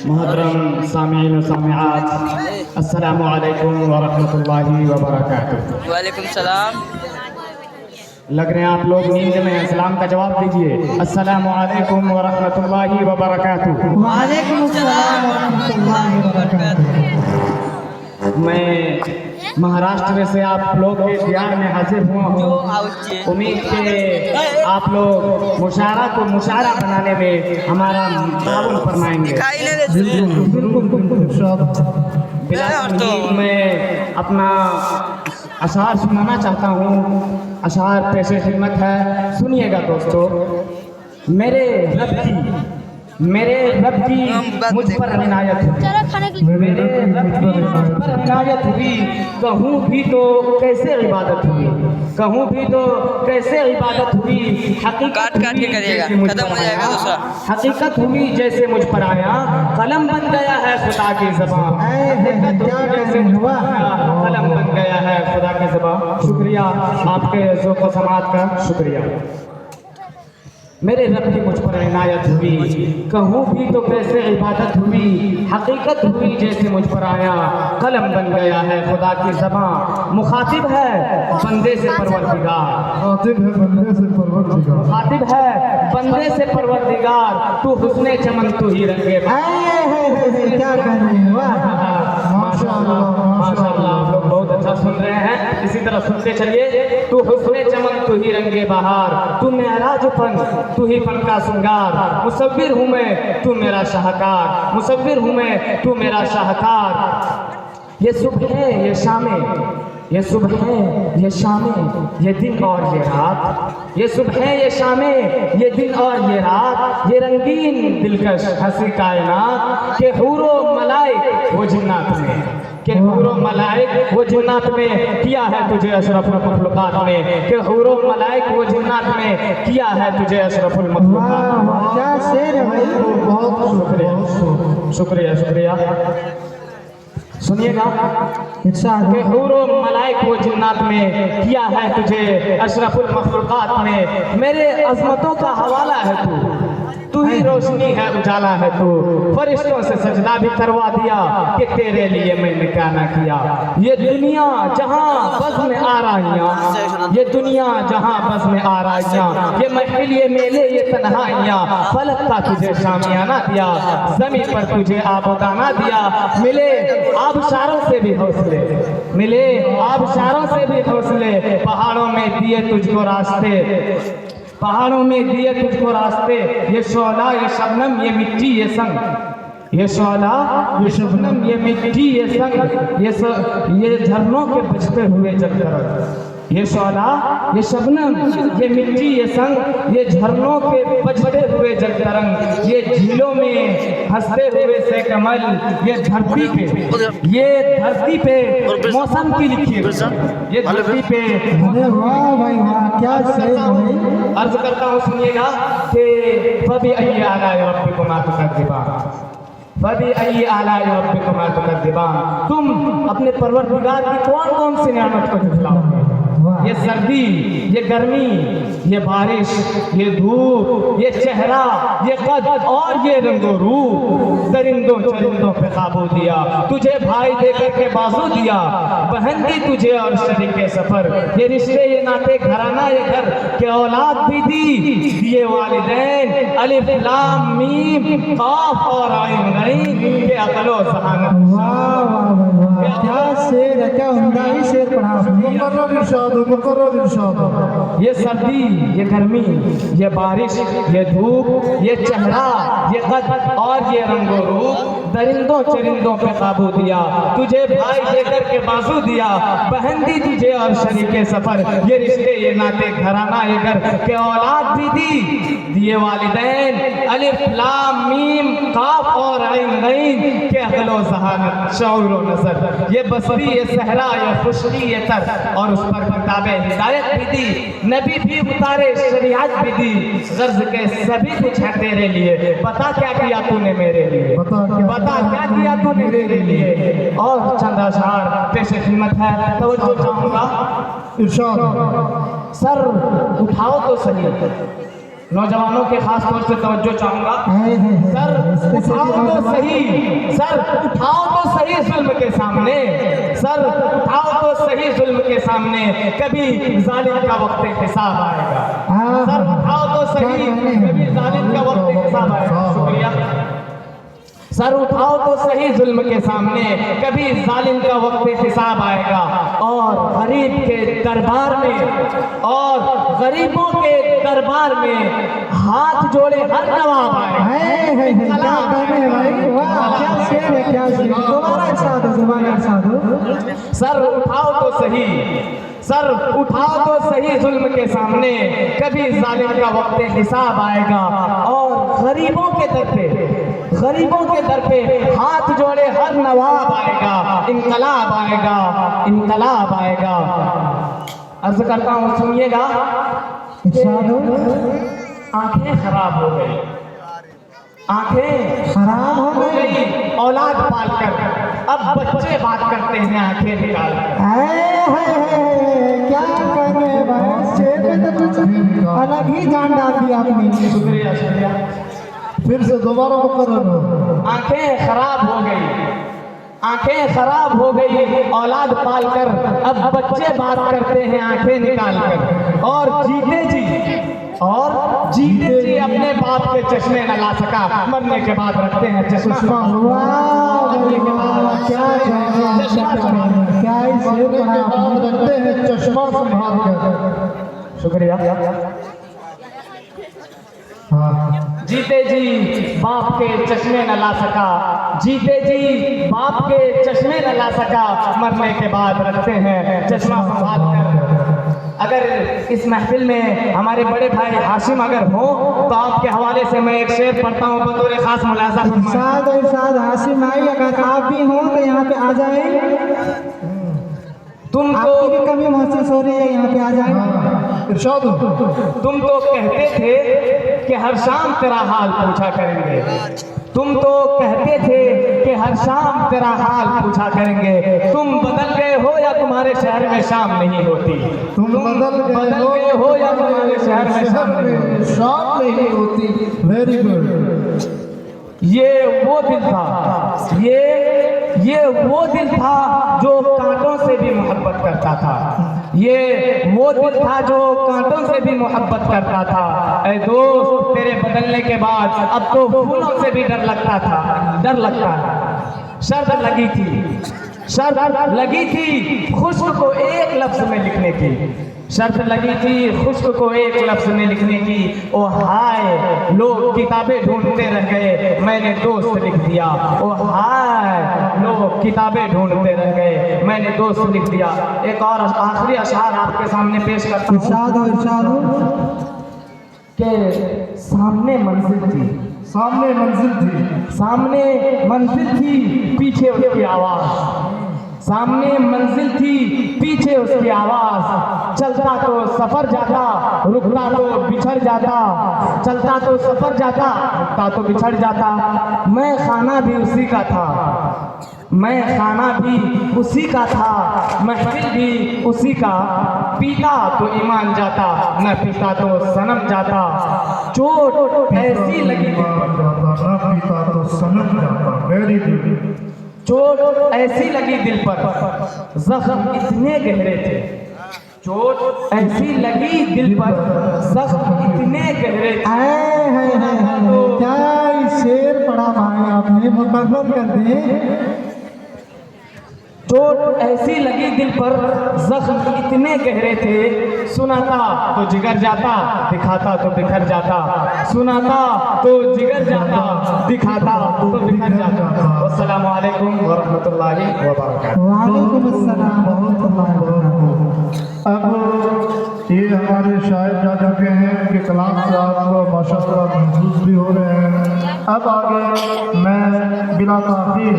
मोहतरम सामीन व सामिआत, अस्सलामु अलैकुम व रहमतुल्लाहि व बरकातुहू। वालेकुम सलाम। लग रहे हैं आप लोग नींद में हैं। सलाम का जवाब दीजिए। अस्सलामु अलैकुम व रहमतुल्लाहि व बरकातुहू। वालेकुम सलाम व रहमतुल्लाहि व बरकातुहू। मैं महाराष्ट्र से आप लोग के दियार में हाजिर हुआ हूँ। उम्मीद के आप लोग मुशारा को मुशारा बनाने में हमारा ताउन फरमाएंगे। मैं अपना अशार सुनाना चाहता हूँ। अशार पेशे खिदमत है, सुनिएगा दोस्तों। मेरे रब की मुझ पर इनायत हुई, मेरे रब की मुझ पर इनायत हुई। कहूँ भी तो कैसे इबादत हुई, कहूँ भी तो कैसे इबादत हुई। काट के करिएगा, खत्म हो जाएगा दूसरा। हकीकत हुई जैसे मुझ पर आया, कलम बन गया है खुदा की ज़बान। कलम बन गया है खुदा की ज़बान। शुक्रिया आपके ज़ौक़ व समात का, शुक्रिया। मेरे रब की मुझ पर इनायत हुई, कहूँ भी तो कैसे इबादत हुई। हकीकत हुई जैसे मुझ पर आया, कलम बन गया है खुदा की ज़बान। मुखातिब है बंदे से परवरदिगार, मुखातिब है बंदे से परवरदिगार। तू हुस्ने चमन तू ही रंगे क्या कर रहे हैं? माशाअल्लाह माशाअल्लाह, आप लोग बहुत अच्छा सुन रहे हैं। इसी तरह सुनते चलिए। तू हुस्ने चमन तू ही रंगे बहार, तू मेराज फन तू ही फन का श्रृंगार। मुसव्विर हूँ मैं तू मेरा शाहकार, मुसव्विर हूँ मैं तू मेरा शाहकार। ये सुबह है ये शामें, ये सुबह है ये शामें, ये दिन और ये रात। ये सुबह है ये शामें, ये दिन और ये रात। ये रंगीन दिलकश हंसी कायनात के हूरो मलाइक वो जिन्नात में, के हूरो मलाइक वो जिन्नात में किया है तुझे अशरफुल मखलूकात में, के हूरो मलाइक वो जिन्नात में किया है तुझे अशरफुल मखलूकात में। क्या शेर है भाई, बहुत शुक्रिया शुक्रिया शुक्रिया। सुनिएगा। के हूरो मलाइक वो जिन्नात में किया है तुझे अशरफुल मखलूकात में। मेरे अजमतों का हवाला है तू ही रोशनी है उजाला है तू। फरिश्तों से सजदा भी करवा दिया कि तेरे लिए मैंने क्या ना किया। ये दुनिया जहाँ बस में आ रहियाँ, ये दुनिया जहाँ बस में आ रहियाँ, ये महफिल ये मेले ये तन्हाइयाँ। फलक का तुझे शामियाना दिया, ज़मीन पर तुझे आबोदाना दिया। मिले आबशारों से भी हौसले, मिले आबशारों से भी हौसले। पहाड़ों में दिए तुझको रास्ते, पहाड़ों में दिए तुझको रास्ते। ये शोला ये शबनम ये मिट्टी ये संग, ये शोला ये शबनम ये मिट्टी ये संग। ये झरनों के बजते हुए जब तरंग, ये शोला ये शबनम ये मिट्टी ये संग। ये झरनों के बजते हुए जब तरंग, ये झीलों में हंसते हुए से कमल। ये धरती पे मौसम की लिखी है, ये धरती पे। वाह भाई वाह, क्या शेर है भाई। अर्ज करता हूँ सुनिएगा कि फबी अय्यि आलाइ रब्बिकुमा तुकज़्ज़िबान, फबी अय्यि आलाइ रब्बिकुमा तुकज़्ज़िबान। तुम अपने परवरदिगार की कौन कौन सी नेमत को झुठलाओगे। ये सर्दी ये गर्मी ये बारिश ये धूप ये चेहरा ये कद और ये रंगो रूप। दरिंदों चरिंदों पे काबू दिया, तुझे भाई देकर के बाजू दिया। बहन दी तुझे और शरीके सफर, ये रिश्ते ये नाते घराना ये घर के औलाद भी दी। दिए वालिदैन अलिफ लाम मीम काफ और आइन गईन के अकलो ज़हानत। वाह वाह वाह, क्या शेर है, क्या उम्दा ही शेर पढ़ा आपने। ये सर्दी ये गर्मी ये बारिश ये धूप ये चेहरा ये कद और ये रंगो रूप। दरिंदों चरिंदों पे काबू दिया, तुझे भाई देकर के बाजू दिया। बहन दी तुझे और शरीके सफर, ये रिश्ते ये नाते घराना ये घर के औलाद भी दी। दिए वालिदैन अलिफ लाम मीम काफ और आइन गईन के अक़लो ज़हानत शऊर व नज़र। ये बस्ती ये सहरा ये खुशकी ये तर, और उस पर किताबें हिदायत भी दी। नबी भी उतारे शरीयत भी दी। गर्ज के सभी कुछ है तेरे लिए, बता क्या किया तूने मेरे लिए, बता क्या किया तूने मेरे लिए। और चंद अशआर पेशे खिदमत है, तवज्जो चाहूँगा। इरशाद। सर उठाओ तो सही, नौजवानों के खास तौर से तवज्जो चाहूंगा। सर उठाओ तो सही, सर उठाओ तो सही जुल्म के सामने, सर उठाओ तो सही जुल्म के सामने, कभी जालिम का वक्त हिसाब आएगा। सर उठाओ तो सही, कभी जालिम का वक्त हिसाब आएगा। शुक्रिया। सर उठाओ तो सही जुल्म के सामने, कभी जालिम का वक्त हिसाब आएगा। और गरीब के दरबार में, और गरीबों के दरबार में हाथ जोड़े हर नवाब आएगा। सर उठाओ तो सही, सर उठाओ तो सही जुल्म के सामने, कभी जालिम का वक्त हिसाब आएगा। और गरीबों के दर पे, गरीबों के दर पे हाथ जोड़े हर नवाब आएगा। इनकलाब आएगा, इनकलाब आएगा। अर्ज करता हूँ, सुनिएगा। आंखें खराब हो गई, आंखें खराब हो गई औलाद पालकर, अब बच्चे बात करते हैं आंखें निकाल क्या कर रहे भाई, शेर में तो कुछ अलग ही जान डाल दी आपने। शुक्रिया, शुक्रिया। फिर से दोबारा करो। आंखें खराब हो गई, आंखें खराब हो गई औलाद पालकर, अब बच्चे बात करते हैं आंखें निकाल कर। और जीते जी, और जीते जी अपने बाप के चश्मे न ला सका, मरने के बाद रखते हैं चश्मा। रखते हैं चश्मा संभाल कर। शुक्रिया। जीते जी बाप के चश्मे न ला सका, जीते जी बाप के चश्मे न ला सका, मरने के बाद रखते हैं चश्मा संभाल कर। अगर इस महफिल में हमारे बड़े भाई हाशिम अगर हो तो आपके हवाले से मैं एक शेर पढ़ता हूँ बतौर खास मुलाजा। इरशाद हाशिम भाई, अगर आप भी हो तो यहाँ पे आ जाए। तुमको भी कमी महसूस हो रही है, यहाँ पे आ जाए। इरशाद, तुम तो कहते थे कि हर शाम तेरा हाल पूछा करेंगे, तुम तो कहते थे कि हर शाम तेरा हाल पूछा करेंगे। तुम बदल गए हो या तुम्हारे शहर में शाम नहीं होती, तुम बदल गए हो या तुम्हारे शहर में शाम नहीं होती। Very good. ये वो दिल था, ये वो दिल था जो कांटों से भी मोहब्बत करता था, ये वो दिल था जो कांटों से भी मोहब्बत करता था। ऐ दोस्त, तेरे बदलने के बाद अब तो फूलों से भी डर लगता था, डर लगता है। शर्त लगी थी, शर्त लगी थी खुश्क को एक लफ्ज में लिखने की, शर्त लगी थी खुश्क को एक लफ्ज में लिखने की। ओ हाय, लोग किताबें ढूंढते रह गए, मैंने दोस्त लिख दिया। ओ हाय, लोग किताबें ढूंढते रह गए, मैंने दोस्त लिख दिया। एक और आखिरी अशआर आपके सामने पेश करता हूँ। इरशाद के सामने मंजिल थी, सामने मंजिल थी, सामने मंजिल थी, पीछे उसकी आवाज, सामने मंजिल थी, पीछे उसकी आवाज। चलता तो सफर जाता, रुकता तो बिछड़ जाता, चलता तो सफर जाता, रुकता तो बिछड़ जाता। मैं खाना भी उसी का था, मैं खाना भी उसी का था, महफिल भी उसी का। पीता तो ईमान जाता, न पीता तो सनम जाता। चोट ऐसी लगी, न पीता तो सनम जाता। Very good. चोट ऐसी लगी दिल पर, जख्म इतने गहरे थे, चोट ऐसी लगी दिल पर, जख्म इतने गहरे थे। क्या शेर पढ़ा भाई आपने, मुकम्मल कर दे। चोट ऐसी लगी दिल पर, जख्म इतने गहरे थे। सुनाता तो जिगर जाता, दिखाता तो बिखर जाता, सुनाता तो जिगर जाता, दिखाता तो बिखर जाता। अस्सलामु अलैकुम व रहमतुल्लाहि व बरकातहू। वालेकुम अस्सलाम व रहमतुल्लाहि व बरकातहू। अब ये हमारे शायर जा चुके हैं, उनके कलाम से आपको माशाअल्लाह महसूस भी हो रहे हैं। अब आगे मैं बिला ताख़ीर